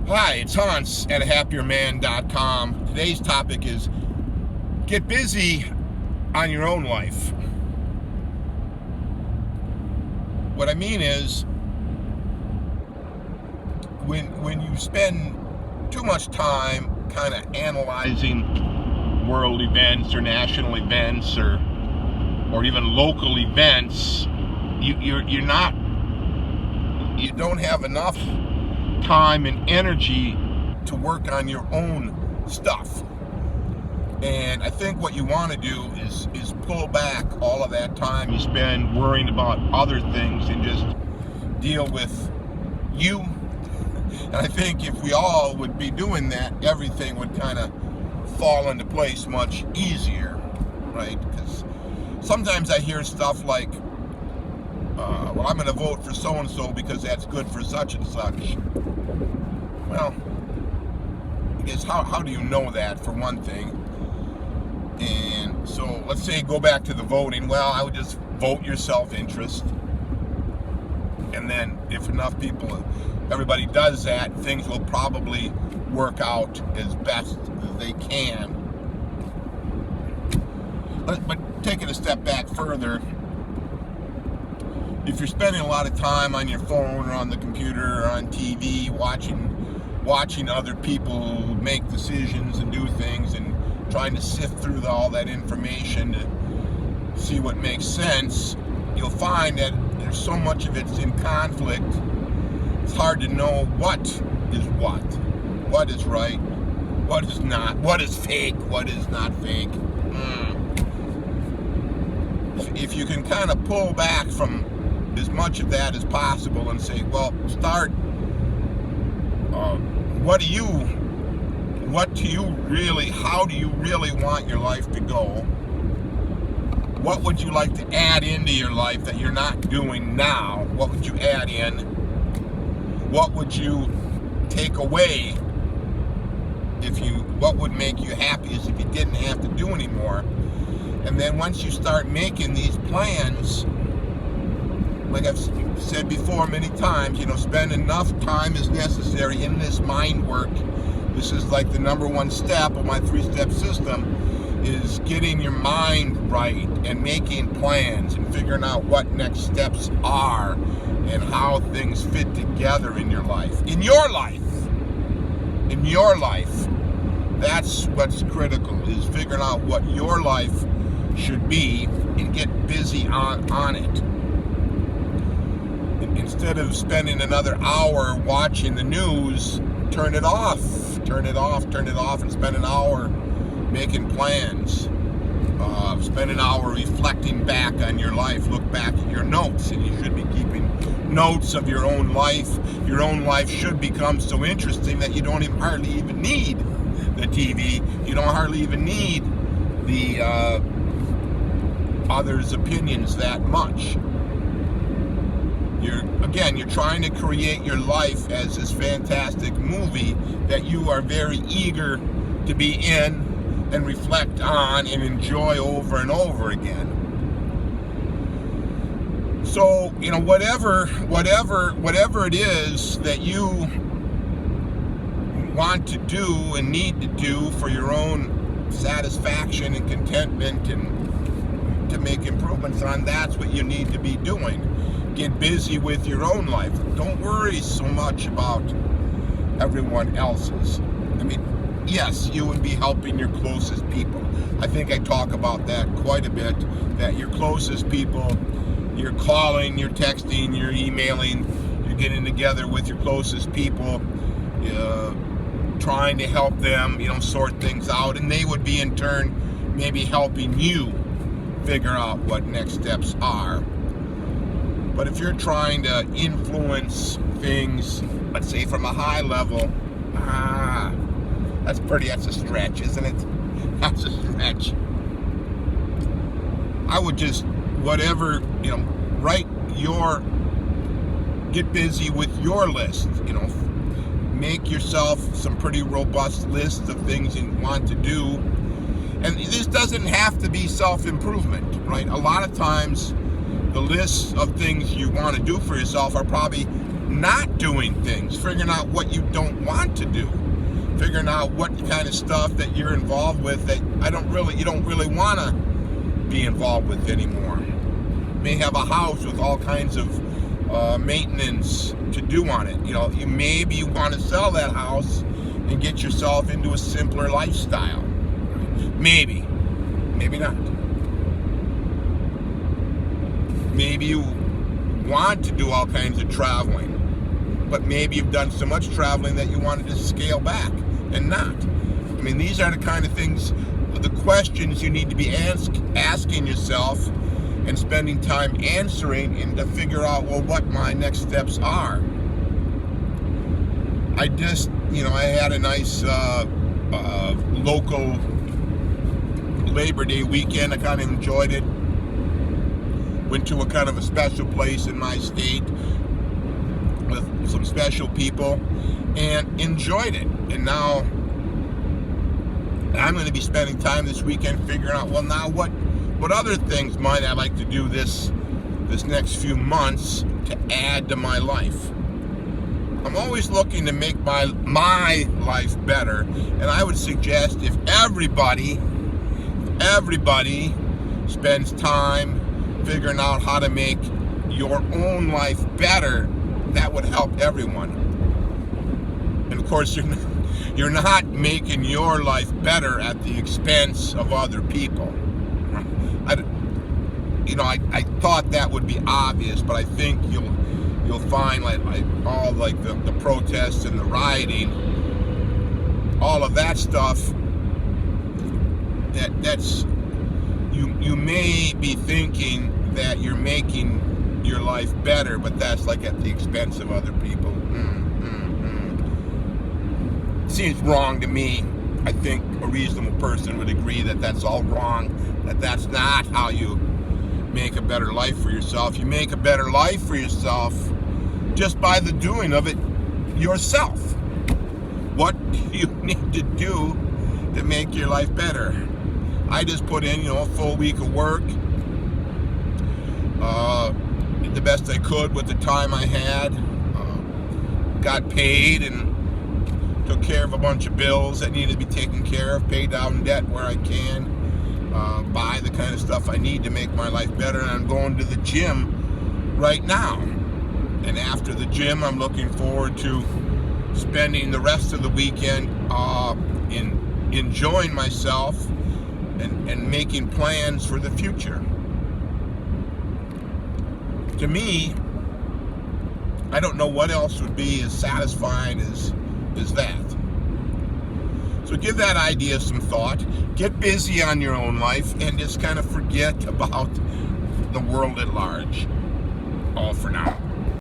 Hi, it's Hans at ahappierman.com. Today's topic is get busy on your own life. What I mean is when you spend too much time kind of analyzing world events or national events or even local events, you don't have enough time and energy to work on your own stuff. And I think what you want to do is pull back all of that time you spend worrying about other things and just deal with you. And I think if we all would be doing that, everything would kind of fall into place much easier, right? Because sometimes I hear stuff like, well, I'm going to vote for so-and-so because that's good for such and such. Well, I guess how do you know that, for one thing? And so let's say go back to the voting. Well, I would just vote your self-interest. And then if enough people, everybody does that, things will probably work out as best as they can. But taking a step back further, if you're spending a lot of time on your phone or on the computer or on TV watching other people make decisions and do things and trying to sift through all that information to see what makes sense, you'll find that there's so much of it's in conflict. It's hard to know what is right, what is not, what is fake, what is not fake. If you can kind of pull back from as much of that as possible and say, well, start, how do you really want your life to go? What would you like to add into your life that you're not doing now? What would you add in? What would you take away? What would make you happiest if you didn't have to do anymore? And then once you start making these plans, like I've said before many times, spend enough time as necessary in this mind work. This is like the number one step of my 3-step system, is getting your mind right and making plans and figuring out what next steps are and how things fit together in your life. In your life. That's what's critical, is figuring out what your life should be and get busy on it. Instead of spending another hour watching the news, turn it off, and spend an hour making plans. Spend an hour reflecting back on your life. Look back at your notes, and you should be keeping notes of your own life. Your own life should become so interesting that you don't hardly even need the TV. You don't hardly even need the others' opinions that much. You're trying to create your life as this fantastic movie that you are very eager to be in and reflect on and enjoy over and over again. So, whatever it is that you want to do and need to do for your own satisfaction and contentment and to make improvements on, that's what you need to be doing. Get busy with your own life. Don't worry so much about everyone else's. Yes, you would be helping your closest people. I think I talk about that quite a bit, that your closest people, you're calling, you're texting, you're emailing, you're getting together with your closest people, trying to help them, sort things out, and they would be in turn maybe helping you figure out what next steps are. But if you're trying to influence things, let's say from a high level, that's a stretch, isn't it? That's a stretch. I would just, get busy with your list, make yourself some pretty robust lists of things you want to do. And this doesn't have to be self-improvement, right? A lot of times, the lists of things you want to do for yourself are probably not doing things figuring out what you don't want to do, figuring out what kind of stuff that you're involved with that you don't really want to be involved with anymore. You may have a house with all kinds of maintenance to do on it. Maybe you want to sell that house and get yourself into a simpler lifestyle. Maybe not. Maybe you want to do all kinds of traveling, but maybe you've done so much traveling that you wanted to scale back and not. These are the kind of things, the questions you need to be asking yourself and spending time answering, and to figure out, what my next steps are. I had a nice local Labor Day weekend. I kind of enjoyed it. Went to a kind of a special place in my state with some special people and enjoyed it. And now I'm going to be spending time this weekend figuring out, now what other things might I like to do this next few months to add to my life. I'm always looking to make my life better, and I would suggest if everybody spends time figuring out how to make your own life better, that would help everyone. And of course, you're not making your life better at the expense of other people. I thought that would be obvious, but I think you'll find like all the protests and the rioting, all of that stuff. That's you may be thinking that you're making your life better, but that's like at the expense of other people. Seems wrong to me. I think a reasonable person would agree that that's all wrong, that's not how you make a better life for yourself. You make a better life for yourself just by the doing of it yourself. What do you need to do to make your life better? I just put in, a full week of work. Did the best I could with the time I had. Got paid and took care of a bunch of bills that needed to be taken care of. Paid down debt where I can. Buy the kind of stuff I need to make my life better. And I'm going to the gym right now. And after the gym, I'm looking forward to spending the rest of the weekend in enjoying myself and making plans for the future. To me, I don't know what else would be as satisfying as that. So give that idea some thought. Get busy on your own life and just kind of forget about the world at large. All for now.